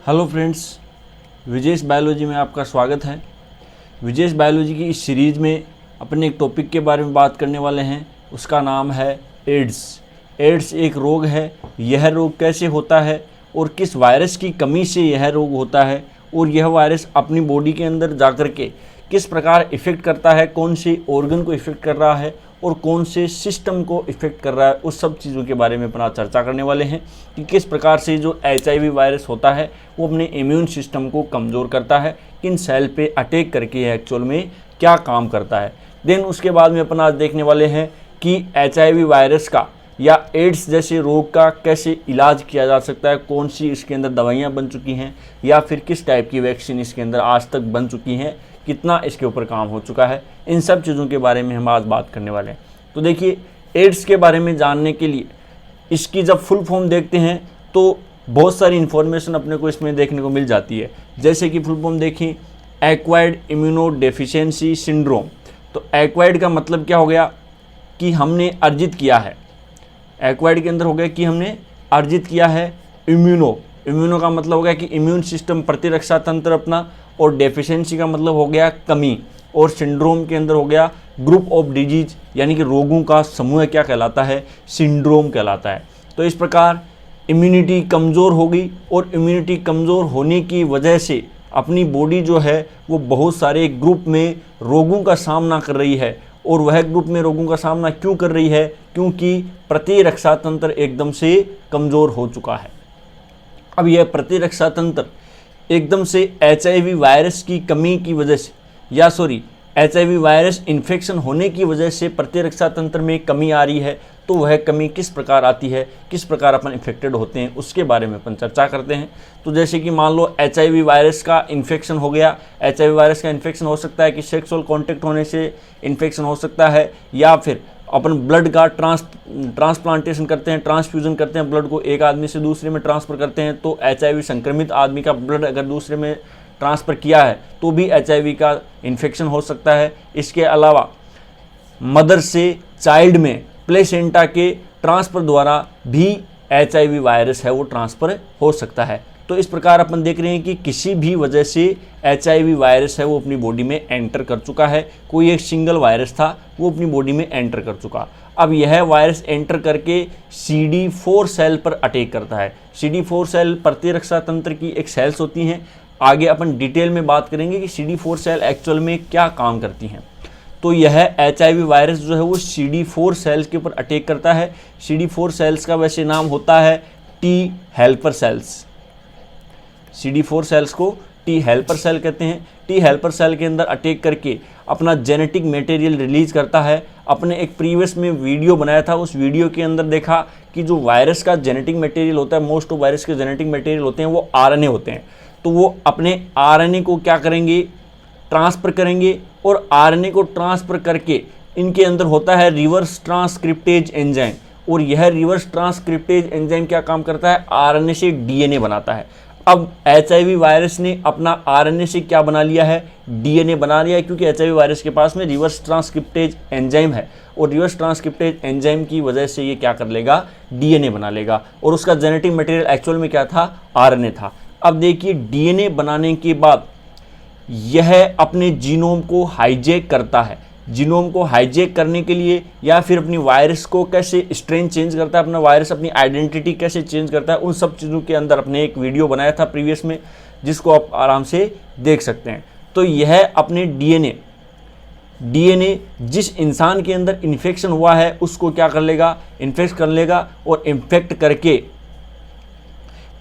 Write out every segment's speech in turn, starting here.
Hello friends, Vijesh biology में आपका स्वागत है। विजेश बायोलॉजी की इस सीरीज़ में अपने एक टॉपिक के बारे में बात करने वाले हैं। उसका नाम है एड्स। एड्स एक रोग है। यह रोग कैसे होता है और किस वायरस की कमी से यह रोग होता है और यह वायरस अपनी बॉडी के अंदर जाकर के किस प्रकार इफ़ेक्ट करता है, कौन से ऑर्गन को इफ़ेक्ट कर रहा है और कौन से सिस्टम को इफ़ेक्ट कर रहा है, उस सब चीज़ों के बारे में अपना चर्चा करने वाले हैं कि किस प्रकार से जो HIV वायरस होता है वो अपने इम्यून सिस्टम को कमज़ोर करता है, किन सेल पे अटैक करके एक्चुअल में क्या काम करता है। देन उसके बाद में अपना आज देखने वाले हैं कि HIV वायरस का या एड्स जैसे रोग का कैसे इलाज किया जा सकता है, कौन सी इसके अंदर दवाइयाँ बन चुकी हैं या फिर किस टाइप की वैक्सीन इसके अंदर आज तक बन चुकी हैं, कितना इसके ऊपर काम हो चुका है। इन सब चीज़ों के बारे में हम आज बात करने वाले हैं। तो देखिए, एड्स के बारे में जानने के लिए इसकी जब फुल फॉर्म देखते हैं तो बहुत सारी इन्फॉर्मेशन अपने को इसमें देखने को मिल जाती है। जैसे कि फुल फॉर्म देखें, एक्वायर्ड इम्यूनोडेफिशिएंसी सिंड्रोम। तो एक्वायर्ड का मतलब क्या हो गया कि हमने अर्जित किया है। एक्वायर्ड के अंदर हो गया कि हमने अर्जित किया है। इम्यूनो का मतलब हो गया कि इम्यून सिस्टम, प्रतिरक्षा तंत्र अपना, और डेफिशिएंसी का मतलब हो गया कमी, और सिंड्रोम के अंदर हो गया ग्रुप ऑफ डिजीज, यानी कि रोगों का समूह क्या कहलाता है, सिंड्रोम कहलाता है। तो इस प्रकार इम्यूनिटी कमज़ोर होगी और इम्यूनिटी कमज़ोर होने की वजह से अपनी बॉडी जो है वो बहुत सारे ग्रुप में रोगों का सामना कर रही है। और वह ग्रुप में रोगों का सामना क्यों कर रही है? क्योंकि प्रतिरक्षा तंत्र एकदम से कमज़ोर हो चुका है। अब यह प्रतिरक्षा तंत्र एकदम से HIV वायरस की कमी की वजह से HIV वायरस इन्फेक्शन होने की वजह से प्रतिरक्षा तंत्र में कमी आ रही है। तो वह कमी किस प्रकार आती है, किस प्रकार अपन इन्फेक्टेड होते हैं, उसके बारे में अपन चर्चा करते हैं। तो जैसे कि मान लो HIV वायरस का इन्फेक्शन हो गया। HIV वायरस का इन्फेक्शन हो सकता है कि सेक्सुअल कॉन्टैक्ट होने से इन्फेक्शन हो सकता है, या फिर अपन ब्लड का ट्रांसप्लांटेशन करते हैं, ट्रांसफ्यूज़न करते हैं, ब्लड को एक आदमी से दूसरे में ट्रांसफ़र करते हैं। तो HIV संक्रमित आदमी का ब्लड अगर दूसरे में ट्रांसफ़र किया है तो भी HIV का इन्फेक्शन हो सकता है। इसके अलावा मदर से चाइल्ड में प्लेसेंटा के ट्रांसफ़र द्वारा भी HIV वायरस है वो ट्रांसफ़र हो सकता है। तो इस प्रकार अपन देख रहे हैं कि किसी भी वजह से HIV वायरस है वो अपनी बॉडी में एंटर कर चुका है। कोई एक सिंगल वायरस था वो अपनी बॉडी में एंटर कर चुका। अब यह वायरस एंटर करके CD4 सेल पर अटैक करता है। CD4 सेल प्रतिरक्षा तंत्र की एक सेल्स होती हैं। आगे अपन डिटेल में बात करेंगे कि CD4 सेल एक्चुअल में क्या काम करती हैं। तो यह HIV वायरस जो है वो CD4 सेल्स के ऊपर अटैक करता है। CD4 सेल्स का वैसे नाम होता है T helper cells. CD4 cells को T हेल्पर सेल कहते हैं। T हेल्पर सेल के अंदर अटैक करके अपना जेनेटिक मटेरियल रिलीज करता है। अपने एक प्रीवियस में वीडियो बनाया था, उस वीडियो के अंदर देखा कि जो वायरस का जेनेटिक मटेरियल होता है, मोस्ट ऑफ वायरस के जेनेटिक मटेरियल होते हैं वो RNA होते हैं। तो वो अपने RNA को क्या करेंगे, ट्रांसफ़र करेंगे, और RNA को ट्रांसफ़र करके इनके अंदर होता है रिवर्स ट्रांसक्रिप्टेज एंजाइम। और यह रिवर्स ट्रांसक्रिप्टेज एंजाइम क्या काम करता है, RNA से DNA बनाता है। अब HIV वायरस ने अपना RNA से क्या बना लिया है, DNA बना लिया है, क्योंकि HIV वायरस के पास में रिवर्स ट्रांसक्रिप्टेज एंजाइम है। और रिवर्स ट्रांसक्रिप्टेज एंजाइम की वजह से ये क्या कर लेगा, DNA बना लेगा। और उसका जेनेटिक मटेरियल एक्चुअल में क्या था, RNA था। अब देखिए, DNA बनाने के बाद यह अपने जीनोम को हाईजैक करता है। जीनोम को हाईजैक करने के लिए या फिर अपनी वायरस को कैसे स्ट्रेन चेंज करता है, अपना वायरस अपनी आइडेंटिटी कैसे चेंज करता है, उन सब चीज़ों के अंदर अपने एक वीडियो बनाया था प्रीवियस में, जिसको आप आराम से देख सकते हैं। तो यह अपने DNA जिस इंसान के अंदर इन्फेक्शन हुआ है उसको क्या कर लेगा, इन्फेक्ट कर लेगा, और इन्फेक्ट करके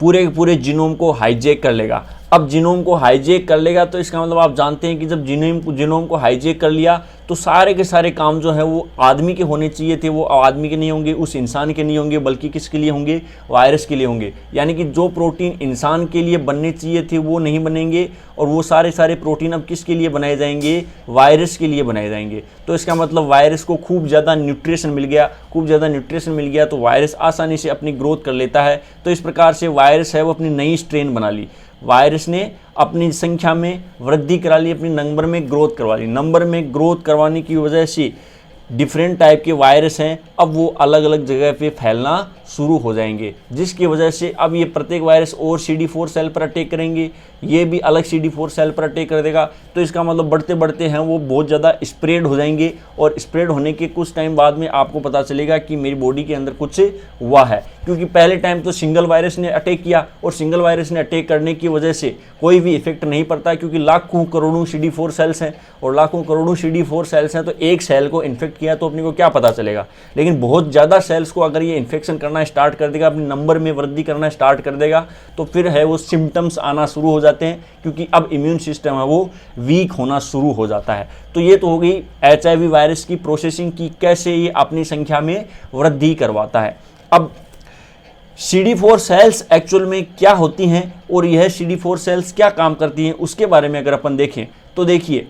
पूरे के पूरे जीनोम को हाईजैक कर लेगा। अब जीनोम को हाईजैक कर लेगा तो इसका मतलब आप जानते हैं कि जब जीनोम को हाईजैक कर लिया तो सारे के सारे काम जो है वो आदमी के होने चाहिए थे, वो आदमी के नहीं होंगे, उस इंसान के नहीं होंगे, बल्कि किसके लिए होंगे, वायरस के लिए होंगे। यानी कि जो प्रोटीन इंसान के लिए बनने चाहिए थे वो नहीं बनेंगे, और वो सारे प्रोटीन अब किसके लिए बनाए जाएंगे, वायरस के लिए बनाए जाएंगे। तो इसका मतलब वायरस को खूब ज़्यादा न्यूट्रिशन मिल गया तो वायरस आसानी से अपनी ग्रोथ कर लेता है। तो इस प्रकार से वायरस है वो अपनी नई स्ट्रेन बना ली। वायरस ने अपनी संख्या में वृद्धि करा ली, अपनी नंबर में ग्रोथ करवा ली। नंबर में ग्रोथ करवाने की वजह से डिफरेंट टाइप के वायरस हैं अब वो अलग अलग जगह पे फैलना शुरू हो जाएंगे, जिसकी वजह से अब ये प्रत्येक वायरस और CD4 सेल पर अटैक करेंगे, ये भी अलग CD4 सेल पर अटैक कर देगा। तो इसका मतलब बढ़ते बढ़ते हैं वो बहुत ज़्यादा स्प्रेड हो जाएंगे और स्प्रेड होने के कुछ टाइम बाद में आपको पता चलेगा कि मेरी बॉडी के अंदर कुछ हुआ है, क्योंकि पहले टाइम तो सिंगल वायरस ने अटैक किया और सिंगल वायरस ने अटैक करने की वजह से कोई भी इफेक्ट नहीं पड़ता, क्योंकि लाखों करोड़ों CD4 सेल्स हैं और लाखों करोड़ों CD4 सेल्स हैं, तो एक सेल को इन्फेक्ट किया तो अपने को क्या पता चलेगा। लेकिन बहुत ज़्यादा सेल्स को अगर ये इन्फेक्शन करना स्टार्ट कर देगा, अपने नंबर में वृद्धि करना स्टार्ट कर देगा, तो फिर है वो सिम्टम्स आना शुरू हो जाते हैं, क्योंकि अब इम्यून सिस्टम है वो वीक होना शुरू हो जाता है। तो ये तो हो गई HIV वायरस की प्रोसेसिंग की, कैसे ये अपनी संख्या में वृद्धि करवाता है। अब CD4 सेल्स एक्चुअल में क्या होती हैं और यह CD4 सेल्स क्या काम करती हैं उसके बारे में अगर अपन देखें तो देखिए,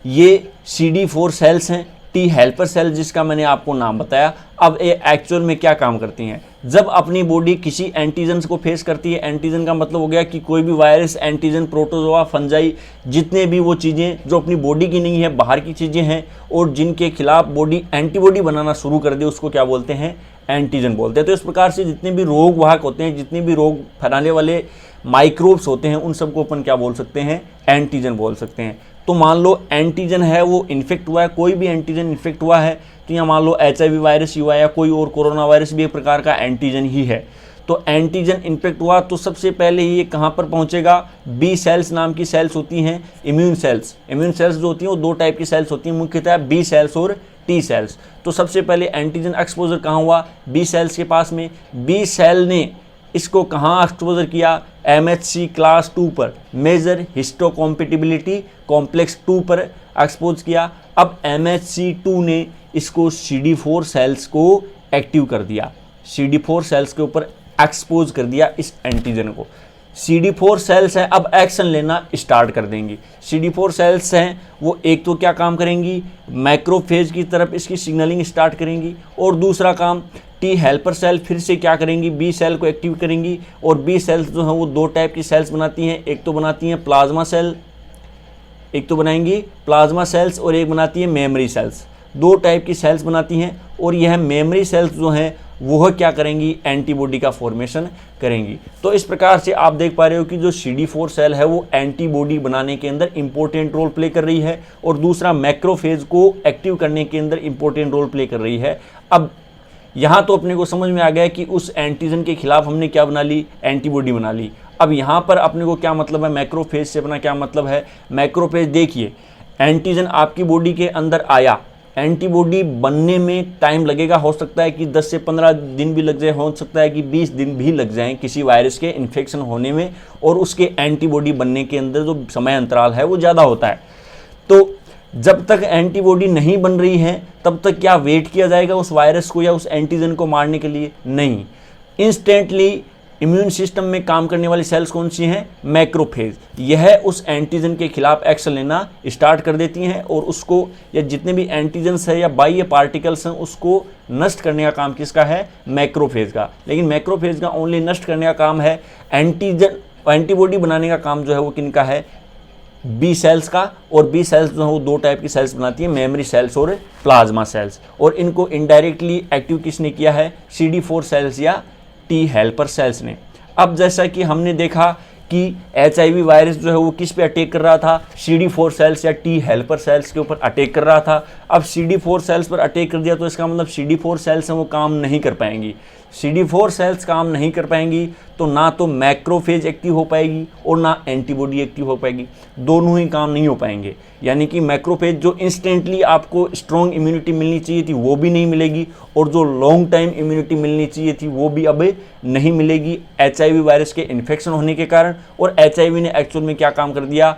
ये CD4 सेल्स हैं, टी हेल्पर सेल जिसका मैंने आपको नाम बताया। अब ये एक्चुअल में क्या काम करती हैं, जब अपनी बॉडी किसी एंटीजन को फेस करती है, एंटीजन का मतलब हो गया कि कोई भी वायरस, एंटीजन, प्रोटोजोआ, फंजाई, जितने भी वो चीज़ें जो अपनी बॉडी की नहीं है, बाहर की चीज़ें हैं और जिनके खिलाफ बॉडी एंटीबॉडी बनाना शुरू कर दे, उसको क्या बोलते हैं, एंटीजन बोलते हैं। तो इस प्रकार से जितने भी रोग वाहक होते हैं, जितने भी रोग फैलाने वाले माइक्रोब्स होते हैं, उन सबको अपन क्या बोल सकते हैं, एंटीजन बोल सकते हैं। तो मान लो एंटीजन है वो इन्फेक्ट हुआ है, कोई भी एंटीजन इन्फेक्ट हुआ है, तो यहाँ मान लो HIV वायरस ही हुआ या कोई और कोरोना वायरस भी एक प्रकार का एंटीजन ही है। तो एंटीजन इन्फेक्ट हुआ तो सबसे पहले ये कहाँ पर पहुँचेगा, बी सेल्स नाम की सेल्स होती हैं, इम्यून सेल्स। इम्यून सेल्स जो होती हैं वो दो टाइप की सेल्स होती हैं, मुख्यतः बी सेल्स और टी सेल्स। तो सबसे पहले एंटीजन एक्सपोजर कहाँ हुआ, बी सेल्स के पास में। बी सेल ने इसको कहाँ एक्सपोजर किया, MHC क्लास 2 पर, मेजर हिस्टोकॉम्पेटिबिलिटी कॉम्प्लेक्स 2 पर एक्सपोज किया। अब MHC2 ने इसको CD4 सेल्स को एक्टिव कर दिया, CD4 सेल्स के ऊपर एक्सपोज कर दिया इस एंटीजन को। CD4 सेल्स हैं अब एक्शन लेना स्टार्ट कर देंगी। CD4 सेल्स हैं वो एक तो क्या काम करेंगी, मैक्रोफेज की तरफ इसकी सिग्नलिंग स्टार्ट करेंगी, और दूसरा काम टी हेल्पर सेल फिर से क्या करेंगी, बी सेल को एक्टिव करेंगी। और बी सेल्स जो हैं वो दो टाइप की सेल्स बनाती हैं, एक तो बनाती हैं प्लाज्मा सेल, एक तो बनाएंगी प्लाज्मा सेल्स और एक बनाती है मेमोरी सेल्स। दो टाइप की सेल्स बनाती हैं और यह मेमोरी सेल्स जो हैं वो क्या करेंगी, एंटीबॉडी का फॉर्मेशन करेंगी। तो इस प्रकार से आप देख पा रहे हो कि जो CD4 सेल है वो एंटीबॉडी बनाने के अंदर इंपॉर्टेंट रोल प्ले कर रही है और दूसरा मैक्रोफेज को एक्टिव करने के अंदर इंपॉर्टेंट रोल प्ले कर रही है। अब यहाँ तो अपने को समझ में आ गया कि उस एंटीजन के खिलाफ हमने क्या बना ली, एंटीबॉडी बना ली। अब यहाँ पर अपने को क्या मतलब है, मैक्रोफेज से अपना क्या मतलब है। मैक्रोफेज देखिए, एंटीजन आपकी बॉडी के अंदर आया, एंटीबॉडी बनने में टाइम लगेगा, हो सकता है कि 10 से 15 दिन भी लग जाए, हो सकता है कि 20 दिन भी लग जाएं किसी वायरस के इन्फेक्शन होने में, और उसके एंटीबॉडी बनने के अंदर जो समय अंतराल है वो ज़्यादा होता है। तो जब तक एंटीबॉडी नहीं बन रही है तब तक क्या वेट किया जाएगा उस वायरस को या उस एंटीजन को मारने के लिए, नहीं। इंस्टेंटली इम्यून सिस्टम में काम करने वाली सेल्स कौन सी हैं, मैक्रोफेज। यह उस एंटीजन के खिलाफ एक्शन लेना स्टार्ट कर देती हैं और उसको, या जितने भी एंटीजन्स है या बाह्य पार्टिकल्स हैं, उसको नष्ट करने का काम किसका है, मैक्रोफेज का। लेकिन मैक्रोफेज का ओनली नष्ट करने का काम है, एंटीबॉडी बनाने का काम जो है वो किनका है, बी सेल्स का। और बी सेल्स जो है वो दो टाइप की सेल्स बनाती है, मेमोरी सेल्स और प्लाज्मा सेल्स। और इनको इनडायरेक्टली एक्टिव किसने किया है, CD4 सेल्स या टी हेल्पर सेल्स ने। अब जैसा कि हमने देखा कि HIV वायरस जो है वो किस पे अटैक कर रहा था, CD4 सेल्स या टी हेल्पर सेल्स के ऊपर अटैक कर रहा था। अब CD4 सेल्स पर अटैक कर दिया तो इसका मतलब CD4 सेल्स हैं वो काम नहीं कर पाएंगी। CD4 सेल्स काम नहीं कर पाएंगी तो ना तो मैक्रोफेज एक्टिव हो पाएगी और ना एंटीबॉडी एक्टिव हो पाएगी, दोनों ही काम नहीं हो पाएंगे। यानी कि मैक्रोफेज जो इंस्टेंटली आपको स्ट्रॉन्ग इम्यूनिटी मिलनी चाहिए थी वो भी नहीं मिलेगी, और जो लॉन्ग टाइम इम्यूनिटी मिलनी चाहिए थी वो भी अब नहीं मिलेगी HIV वायरस के इन्फेक्शन होने के कारण। और HIV ने एक्चुअल में क्या काम कर दिया,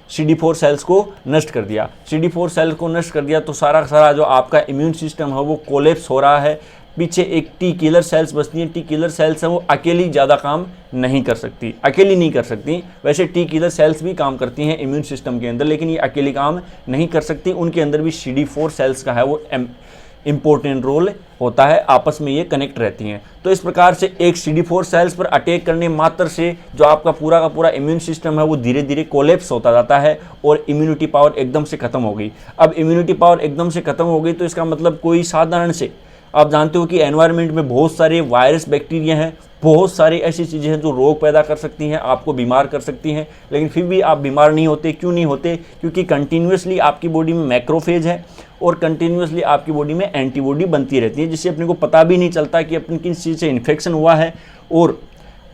CD4 सेल्स को नष्ट कर दिया। CD4 सेल्स को नष्ट कर दिया तो सारा सारा जो आपका इम्यून सिस्टम है वो कोलेप्स हो रहा है। पीछे एक टी किलर सेल्स बचती हैं, टी किलर सेल्स हैं वो अकेली ज़्यादा काम नहीं कर सकती, अकेली नहीं कर सकती। वैसे टी किलर सेल्स भी काम करती हैं इम्यून सिस्टम के अंदर, लेकिन ये अकेली काम नहीं कर सकती। उनके अंदर भी CD4 सेल्स का है वो इंपॉर्टेंट रोल होता है, आपस में ये कनेक्ट रहती हैं। तो इस प्रकार से एक CD4 सेल्स पर अटैक करने मात्र से जो आपका पूरा का पूरा इम्यून सिस्टम है वो धीरे धीरे कोलैप्स होता जाता है और इम्यूनिटी पावर एकदम से खत्म हो गई। अब इम्यूनिटी पावर एकदम से खत्म हो गई तो इसका मतलब कोई साधारण से, आप जानते हो कि एनवायरनमेंट में बहुत सारे वायरस बैक्टीरिया हैं, बहुत सारी ऐसी चीज़ें हैं जो रोग पैदा कर सकती हैं, आपको बीमार कर सकती हैं, लेकिन फिर भी आप बीमार नहीं होते। क्यों नहीं होते? क्योंकि कंटिन्यूसली आपकी बॉडी में मैक्रोफेज है और कंटिन्यूसली आपकी बॉडी में एंटीबॉडी बनती रहती है, जिससे अपने को पता भी नहीं चलता कि अपन किस चीज़ से इन्फेक्शन हुआ है और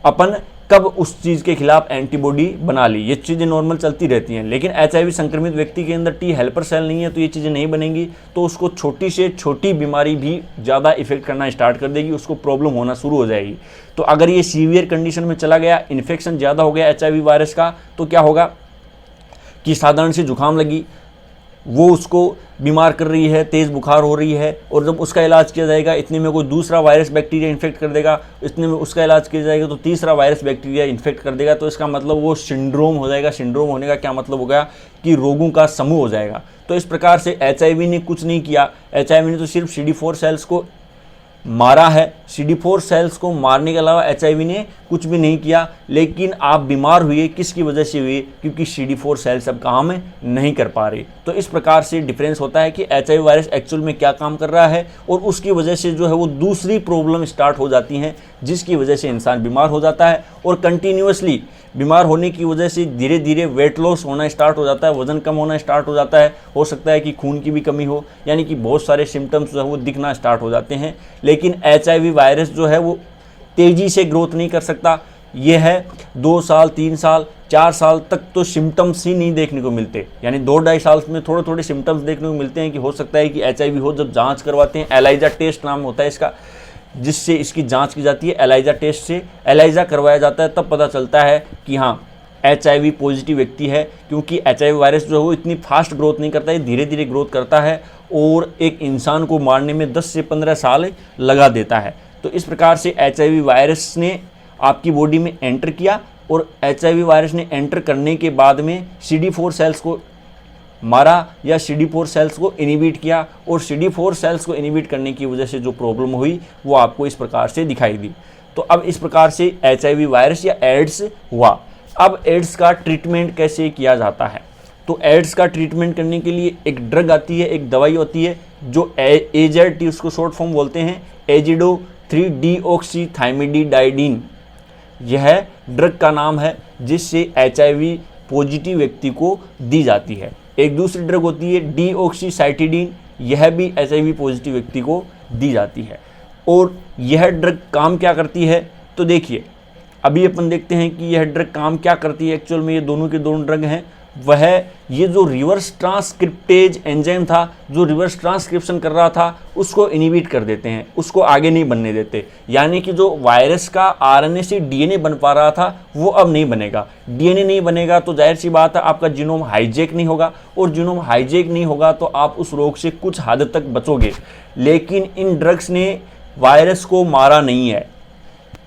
अपन कब उस चीज़ के खिलाफ एंटीबॉडी बना ली। ये चीज़ें नॉर्मल चलती रहती हैं, लेकिन HIV संक्रमित व्यक्ति के अंदर T हेल्पर सेल नहीं है तो ये चीज़ें नहीं बनेंगी, तो उसको छोटी से छोटी बीमारी भी ज़्यादा इफेक्ट करना स्टार्ट कर देगी, उसको प्रॉब्लम होना शुरू हो जाएगी। तो अगर ये सीवियर कंडीशन में चला गया, इन्फेक्शन ज़्यादा हो गया HIV वायरस का, तो क्या होगा कि साधारण से जुकाम लगी, वो उसको बीमार कर रही है, तेज़ बुखार हो रही है, और जब उसका इलाज किया जाएगा इतने में कोई दूसरा वायरस बैक्टीरिया इन्फेक्ट कर देगा, इतने में उसका इलाज किया जाएगा तो तीसरा वायरस बैक्टीरिया इन्फेक्ट कर देगा, तो इसका मतलब वो सिंड्रोम हो जाएगा। सिंड्रोम होने का क्या मतलब होगा कि रोगों का समूह हो जाएगा। तो इस प्रकार से HIV ने कुछ नहीं किया, HIV ने तो सिर्फ CD4 सेल्स को मारा है। CD4 सेल्स को मारने के अलावा HIV ने कुछ भी नहीं किया, लेकिन आप बीमार हुए किसकी वजह से हुए? क्योंकि CD4 सेल्स अब काम नहीं कर पा रहे। तो इस प्रकार से डिफरेंस होता है कि HIV वायरस एक्चुअल में क्या काम कर रहा है और उसकी वजह से जो है वो दूसरी प्रॉब्लम स्टार्ट हो जाती हैं, जिसकी वजह से इंसान बीमार हो जाता है और कंटिन्यूसली बीमार होने की वजह से धीरे धीरे वेट लॉस होना स्टार्ट हो जाता है, वजन कम होना स्टार्ट हो जाता है, हो सकता है कि खून की भी कमी हो, यानी कि बहुत सारे सिम्टम्स जो है वो दिखना स्टार्ट हो जाते हैं। लेकिन HIV वायरस जो है वो तेज़ी से ग्रोथ नहीं कर सकता। ये है 2 साल 3 साल 4 साल तक तो सिम्टम्स ही नहीं देखने को मिलते, यानी 2-2.5 साल में थोड़े थोड़े सिम्टम्स देखने को मिलते हैं कि हो सकता है कि HIV हो। जब जाँच करवाते हैं, एलाइजा टेस्ट नाम होता है इसका, जिससे इसकी जांच की जाती है, एलाइजा टेस्ट से एलाइजा करवाया जाता है, तब पता चलता है कि हाँ HIV पॉजिटिव व्यक्ति है। क्योंकि HIV वायरस जो है वो इतनी फास्ट ग्रोथ नहीं करता है, धीरे धीरे ग्रोथ करता है और एक इंसान को मारने में 10 से 15 साल लगा देता है। तो इस प्रकार से HIV वायरस ने आपकी बॉडी में एंटर किया और HIV वायरस ने एंटर करने के बाद में CD4 सेल्स को मारा या CD4 सेल्स को इनिबिट किया, और CD4 सेल्स को इनिबिट करने की वजह से जो प्रॉब्लम हुई वो आपको इस प्रकार से दिखाई दी। तो अब इस प्रकार से HIV वायरस या एड्स हुआ। अब एड्स का ट्रीटमेंट कैसे किया जाता है? तो एड्स का ट्रीटमेंट करने के लिए एक ड्रग आती है, एक दवाई होती है जो AZT उसको शॉर्ट फॉर्म बोलते हैं, एजिडो 3-डीऑक्सीथाइमिडाइडिन। यह ड्रग का नाम है जिससे HIV पॉजिटिव व्यक्ति को दी जाती है। एक दूसरी ड्रग होती है डीऑक्सीसाइटिडीन, यह भी HIV पॉजिटिव व्यक्ति को दी जाती है। और यह ड्रग काम क्या करती है? तो देखिए, अभी अपन देखते हैं कि यह ड्रग काम क्या करती है। एक्चुअल में ये दोनों के दोनों ड्रग हैं, वह ये जो रिवर्स ट्रांसक्रिप्टेज एंजाइम था, जो रिवर्स ट्रांसक्रिप्शन कर रहा था, उसको इनिबिट कर देते हैं, उसको आगे नहीं बनने देते। यानी कि जो वायरस का RNA से DNA बन पा रहा था वो अब नहीं बनेगा। DNA नहीं बनेगा तो जाहिर सी बात है आपका जीनोम हाईजैक नहीं होगा, और जीनोम हाईजैक नहीं होगा तो आप उस रोग से कुछ हद तक बचोगे। लेकिन इन ड्रग्स ने वायरस को मारा नहीं है,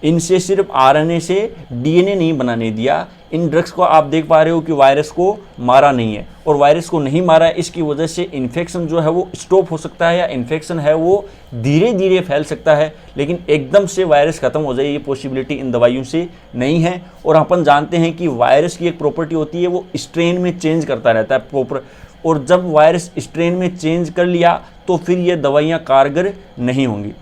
इनसे सिर्फ RNA से DNA नहीं बनाने दिया। इन ड्रग्स को आप देख पा रहे हो कि वायरस को मारा नहीं है, और वायरस को नहीं मारा है, इसकी वजह से इन्फेक्शन जो है वो स्टॉप हो सकता है, या इन्फेक्शन है वो धीरे धीरे फैल सकता है, लेकिन एकदम से वायरस खत्म हो जाए ये पॉसिबिलिटी इन दवाइयों से नहीं है। और अपन जानते हैं कि वायरस की एक प्रॉपर्टी होती है, वो स्ट्रेन में चेंज करता रहता है प्रॉपर, और जब वायरस स्ट्रेन में चेंज कर लिया तो फिर ये दवाइयाँ कारगर नहीं होंगी।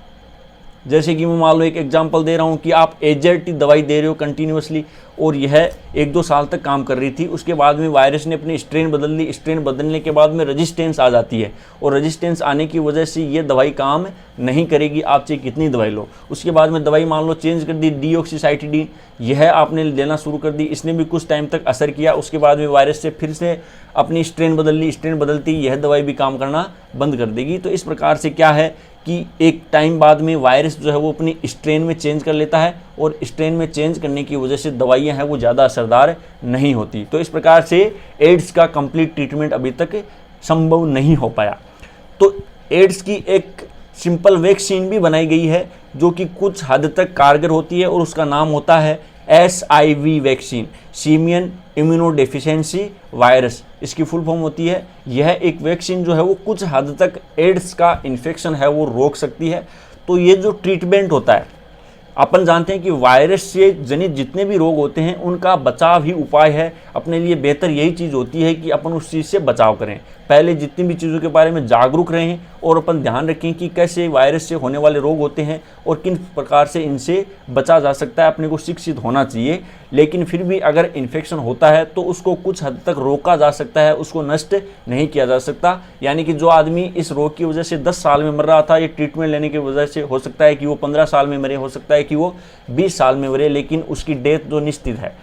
जैसे कि मैं मान लो एक एग्जांपल दे रहा हूँ कि आप AZT दवाई दे रहे हो कंटिन्यूसली, और यह 1-2 साल तक काम कर रही थी, उसके बाद में वायरस ने अपनी स्ट्रेन बदल ली, स्ट्रेन बदलने के बाद में रेजिस्टेंस आ जाती है, और रेजिस्टेंस आने की वजह से ये दवाई काम नहीं करेगी, आप चाहे कितनी दवाई लो। उसके बाद में दवाई मान लो चेंज कर दी, डीऑक्सीसाइटिडीन, यह आपने लेना शुरू कर दी, इसने भी कुछ टाइम तक असर किया, उसके बाद में वायरस से फिर से अपनी स्ट्रेन बदल ली, स्ट्रेन बदलती यह दवाई भी काम करना बंद कर देगी। तो इस प्रकार से क्या है कि एक टाइम बाद में वायरस जो है वो अपनी स्ट्रेन में चेंज कर लेता है, और स्ट्रेन में चेंज करने की वजह से दवाइयाँ हैं वो ज़्यादा असरदार नहीं होती। तो इस प्रकार से एड्स का कंप्लीट ट्रीटमेंट अभी तक संभव नहीं हो पाया। तो एड्स की एक सिंपल वैक्सीन भी बनाई गई है जो कि कुछ हद तक कारगर होती है, और उसका नाम होता है SIV vaccine, simian immunodeficiency virus, इसकी फुल फॉर्म होती है। यह एक वैक्सीन जो है वो कुछ हद तक एड्स का इन्फेक्शन है वो रोक सकती है। तो ये जो ट्रीटमेंट होता है, अपन जानते हैं कि वायरस से जनित जितने भी रोग होते हैं उनका बचाव ही उपाय है। अपने लिए बेहतर यही चीज़ होती है कि अपन उस चीज़ से बचाव करें। पहले जितनी भी चीज़ों के बारे में जागरूक रहें और अपन ध्यान रखें कि कैसे वायरस से होने वाले रोग होते हैं और किन प्रकार से इनसे बचा जा सकता है। अपने को शिक्षित होना चाहिए। लेकिन फिर भी अगर इन्फेक्शन होता है तो उसको कुछ हद तक रोका जा सकता है, उसको नष्ट नहीं किया जा सकता। यानी कि जो आदमी इस रोग की वजह से 10 साल में मर रहा था, ये ट्रीटमेंट लेने की वजह से हो सकता है कि वो 15 साल में मरे, हो सकता है कि वो 20 साल में मरे, लेकिन उसकी डेथ जो निश्चित है,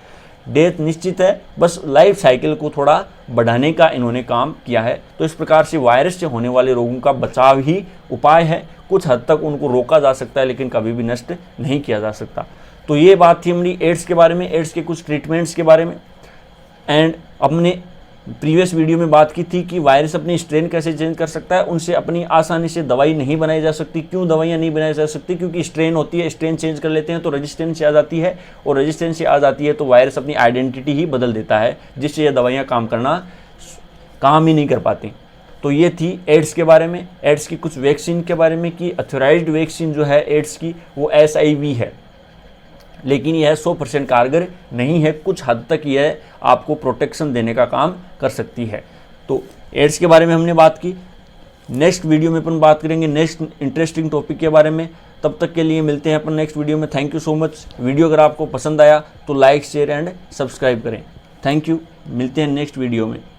डेथ निश्चित है। बस लाइफ साइकिल को थोड़ा बढ़ाने का इन्होंने काम किया है। तो इस प्रकार से वायरस से होने वाले रोगों का बचाव ही उपाय है। कुछ हद तक उनको रोका जा सकता है लेकिन कभी भी नष्ट नहीं किया जा सकता। तो ये बात थी हमारी एड्स के बारे में, एड्स के कुछ ट्रीटमेंट्स के बारे में। एंड अपने प्रीवियस वीडियो में बात की थी कि वायरस अपनी स्ट्रेन कैसे चेंज कर सकता है। उनसे अपनी आसानी से दवाई नहीं बनाई जा सकती। क्यों दवाइयाँ नहीं बनाई जा सकती? क्योंकि स्ट्रेन होती है, स्ट्रेन चेंज कर लेते हैं तो रेजिस्टेंस आ जाती है, और रेजिस्टेंस आ जाती है तो वायरस अपनी आइडेंटिटी ही बदल देता है, जिससे ये दवाइयाँ काम ही नहीं कर पाती। तो ये थी एड्स के बारे में, एड्स की कुछ वैक्सीन के बारे में कि ऑथराइज्ड वैक्सीन जो है एड्स की वो SIV है, लेकिन यह 100% कारगर नहीं है। कुछ हद तक यह आपको प्रोटेक्शन देने का काम कर सकती है। तो एड्स के बारे में हमने बात की। नेक्स्ट वीडियो में अपन बात करेंगे नेक्स्ट इंटरेस्टिंग टॉपिक के बारे में। तब तक के लिए मिलते हैं अपन नेक्स्ट वीडियो में। Thank you so much. Video अगर आपको पसंद आया तो लाइक, शेयर एंड सब्सक्राइब करें। Thank you. मिलते हैं नेक्स्ट वीडियो में।